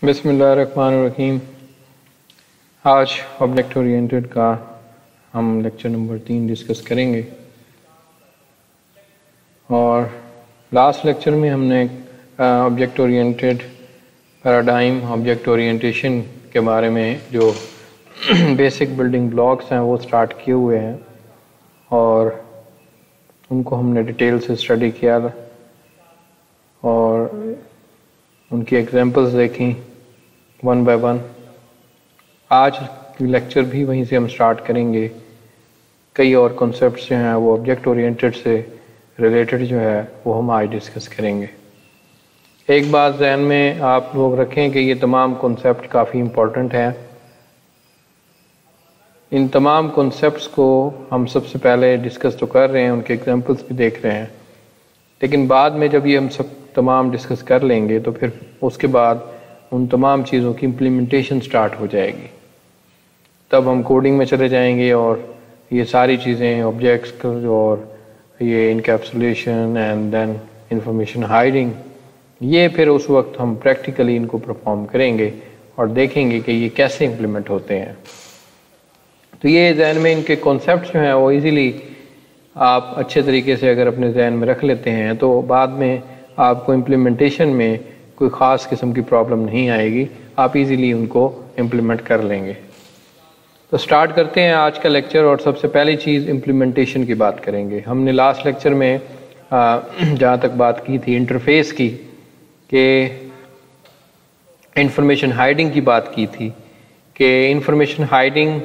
बिस्मिल्लाहिर्रहमानिर्रहीम। आज object oriented का हम लेक्चर नंबर 3 डिस्कस करेंगे। और लास्ट लेक्चर में हमने object oriented paradigm, object orientation के बारे में जो बेसिक बिल्डिंग ब्लॉक्स हैं वो स्टार्ट किए हुए हैं और उनको हमने डिटेल से स्टडी किया और उनकी एग्जांपल्स देखी वन बाय वन। आज की लेक्चर भी वहीं से हम स्टार्ट करेंगे। कई और कॉन्सेप्ट्स जो हैं वो ऑब्जेक्ट ओरिएंटेड से रिलेटेड जो है वो हम आज डिस्कस करेंगे। एक बात ज़हन में आप लोग रखें कि ये तमाम कॉन्सेप्ट काफ़ी इम्पोर्टेंट हैं। इन तमाम कॉन्सेप्ट्स को हम सबसे पहले डिस्कस तो कर रहे हैं, उनके एग्जांपल्स भी देख रहे हैं, लेकिन बाद में जब ये हम सब तमाम डिस्कस कर लेंगे तो फिर उसके बाद उन तमाम चीज़ों की इम्प्लीमेंटेशन स्टार्ट हो जाएगी। तब हम कोडिंग में चले जाएंगे और ये सारी चीज़ें ऑब्जेक्ट्स और ये encapsulation and then information hiding, ये फिर उस वक्त हम प्रैक्टिकली इनको परफॉर्म करेंगे और देखेंगे कि ये कैसे इम्प्लीमेंट होते हैं। तो ये जहन में इनके कॉन्सेप्ट जो हैं वो इजीली आप अच्छे तरीके से अगर अपने जहन में रख लेते हैं तो बाद में आपको इम्प्लीमेंटेशन में कोई ख़ास किस्म की प्रॉब्लम नहीं आएगी, आप इजीली उनको इम्प्लीमेंट कर लेंगे। तो स्टार्ट करते हैं आज का लेक्चर और सबसे पहली चीज़ इम्प्लीमेंटेशन की बात करेंगे। हमने लास्ट लेक्चर में जहाँ तक बात की थी इंटरफेस की, कि इंफॉर्मेशन हाइडिंग की बात की थी कि इंफॉर्मेशन हाइडिंग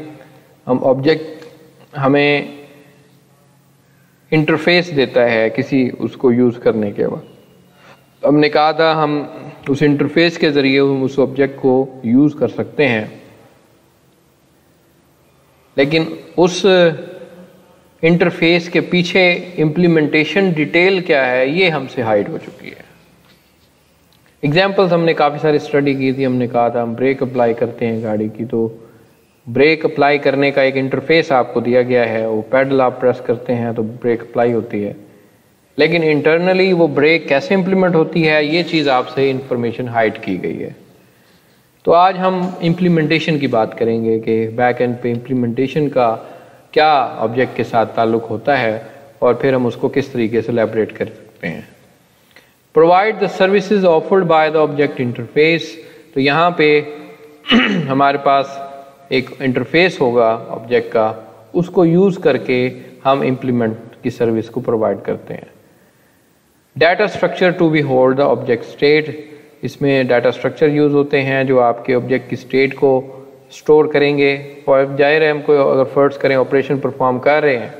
हम ऑब्जेक्ट हमें इंटरफेस देता है किसी उसको यूज़ करने के बाद। हमने कहा था हम उस इंटरफेस के ज़रिए हम उस ऑब्जेक्ट को यूज़ कर सकते हैं, लेकिन उस इंटरफेस के पीछे इम्प्लीमेंटेशन डिटेल क्या है ये हमसे हाइड हो चुकी है। एग्जाम्पल्स हमने काफ़ी सारी स्टडी की थी। हमने कहा था हम ब्रेक अप्लाई करते हैं गाड़ी की, तो ब्रेक अप्लाई करने का एक इंटरफेस आपको दिया गया है, वो पैडल आप प्रेस करते हैं तो ब्रेक अप्लाई होती है, लेकिन इंटरनली वो ब्रेक कैसे इम्प्लीमेंट होती है ये चीज़ आपसे इंफॉर्मेशन हाइड की गई है। तो आज हम इम्प्लीमेंटेशन की बात करेंगे कि बैक एंड पे इम्प्लीमेंटेशन का क्या ऑब्जेक्ट के साथ ताल्लुक़ होता है और फिर हम उसको किस तरीके से एलैबोरेट कर सकते हैं। Provide the services offered by the object interface. तो यहाँ पे हमारे पास एक इंटरफेस होगा ऑब्जेक्ट का, उसको यूज़ करके हम इम्प्लीमेंट की सर्विस को प्रोवाइड करते हैं। Data structure to be hold the object state. इसमें डाटा स्ट्रक्चर यूज़ होते हैं जो आपके ऑब्जेक्ट की स्टेट को स्टोर करेंगे। और जाहिर है हमको अगर फर्ज करें ऑपरेशन परफॉर्म कर रहे हैं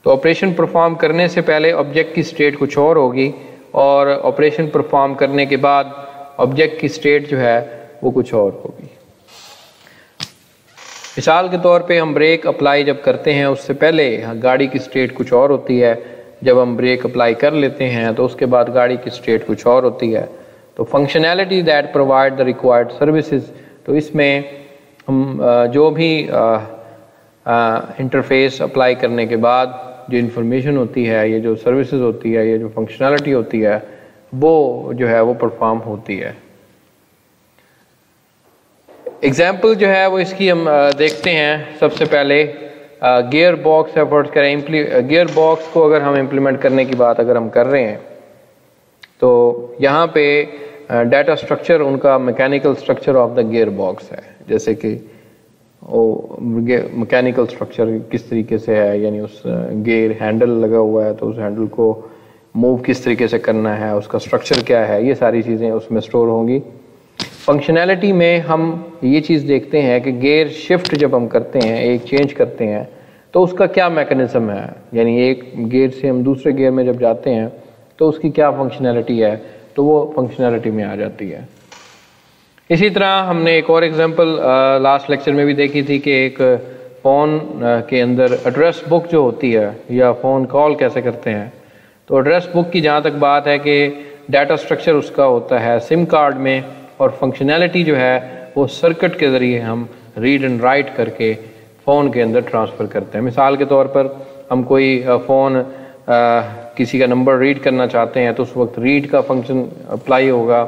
तो ऑपरेशन परफॉर्म करने से पहले ऑब्जेक्ट की स्टेट कुछ और होगी और ऑपरेशन परफॉर्म करने के बाद ऑब्जेक्ट की स्टेट जो है वो कुछ और होगी। मिसाल के तौर पे हम ब्रेक अप्लाई जब करते हैं उससे पहले गाड़ी की स्टेट कुछ और होती है, जब हम ब्रेक अप्लाई कर लेते हैं तो उसके बाद गाड़ी की स्टेट कुछ और होती है। तो functionality that provide the required services, तो इसमें हम जो भी इंटरफेस अप्लाई करने के बाद जो इन्फॉर्मेशन होती है, ये जो सर्विसेज होती है, ये जो फंक्शनैलिटी होती है वो जो है वो परफॉर्म होती है। एग्जाम्पल जो है वो इसकी हम देखते हैं। सबसे पहले गियर बॉक्स एफर्ट्स करें। गियर बॉक्स को अगर हम इम्प्लीमेंट करने की बात अगर हम कर रहे हैं तो यहाँ पे डाटा स्ट्रक्चर उनका mechanical structure of the gear box है, जैसे कि वो मैकेनिकल स्ट्रक्चर किस तरीके से है, यानी उस गियर हैंडल लगा हुआ है तो उस हैंडल को मूव किस तरीके से करना है, उसका स्ट्रक्चर क्या है, ये सारी चीज़ें उसमें स्टोर होंगी। फंक्शनैलिटी में हम ये चीज़ देखते हैं कि गियर शिफ्ट जब हम करते हैं, एक चेंज करते हैं तो उसका क्या मैकेनिज्म है, यानी एक गियर से हम दूसरे गियर में जब जाते हैं तो उसकी क्या फंक्शनैलिटी है, तो वो फंक्शनैलिटी में आ जाती है। इसी तरह हमने एक और एग्जांपल लास्ट लेक्चर में भी देखी थी कि एक फ़ोन के अंदर एड्रेस बुक जो होती है या फ़ोन कॉल कैसे करते हैं, तो एड्रेस बुक की जहाँ तक बात है कि डाटा स्ट्रक्चर उसका होता है सिम कार्ड में और फंक्शनैलिटी जो है वो सर्किट के ज़रिए हम रीड एंड राइट करके फ़ोन के अंदर ट्रांसफ़र करते हैं। मिसाल के तौर पर हम कोई फ़ोन किसी का नंबर रीड करना चाहते हैं तो उस वक्त रीड का फंक्शन अप्लाई होगा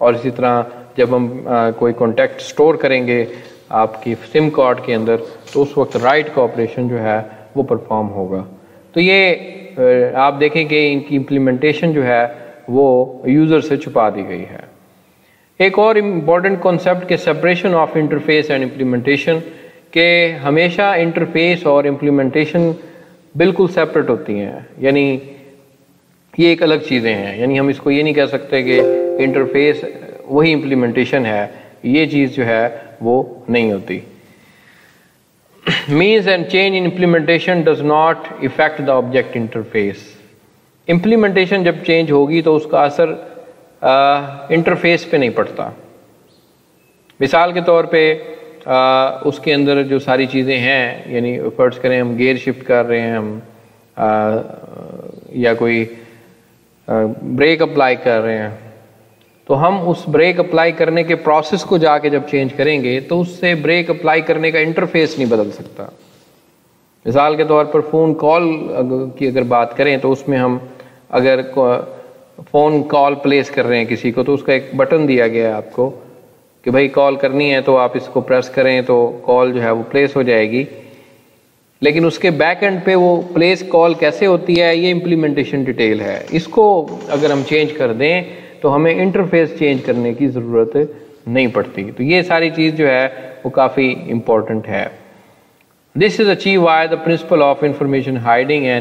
और इसी तरह जब हम कोई कॉन्टैक्ट स्टोर करेंगे आपकी सिम कार्ड के अंदर, तो उस वक्त राइट का ऑपरेशन जो है वो परफॉर्म होगा। तो ये आप देखें कि इनकी इम्प्लीमेंटेशन जो है वो यूज़र से छुपा दी गई है। एक और इम्पॉर्टेंट कॉन्सेप्ट के separation of interface and implementation, के हमेशा इंटरफेस और इम्प्लीमेंटेशन बिल्कुल सेपरेट होती हैं, यानी ये एक अलग चीज़ें हैं। यानी हम इसको ये नहीं कह सकते कि इंटरफेस वही इम्प्लीमेंटेशन है, ये चीज़ जो है वो नहीं होती। Means and change in implementation does not effect the object interface. Implementation जब चेंज होगी तो उसका असर इंटरफेस पे नहीं पड़ता। मिसाल के तौर पे उसके अंदर जो सारी चीज़ें हैं, यानी फर्ज करें हम गियर शिफ्ट कर रहे हैं, हम या कोई ब्रेक अप्लाई कर रहे हैं, तो हम उस ब्रेक अप्लाई करने के प्रोसेस को जाके जब चेंज करेंगे तो उससे ब्रेक अप्लाई करने का इंटरफेस नहीं बदल सकता। मिसाल के तौर पर फ़ोन कॉल की अगर बात करें तो उसमें हम अगर फ़ोन कॉल प्लेस कर रहे हैं किसी को, तो उसका एक बटन दिया गया है आपको कि भाई कॉल करनी है तो आप इसको प्रेस करें तो कॉल जो है वो प्लेस हो जाएगी। लेकिन उसके बैक एंड पे वो प्लेस कॉल कैसे होती है, ये इम्प्लीमेंटेशन डिटेल है। इसको अगर हम चेंज कर दें तो हमें इंटरफेस चेंज करने की ज़रूरत नहीं पड़ती। तो ये सारी चीज़ जो है वो काफ़ी इम्पोर्टेंट है। This is achieve by the principle of information hiding and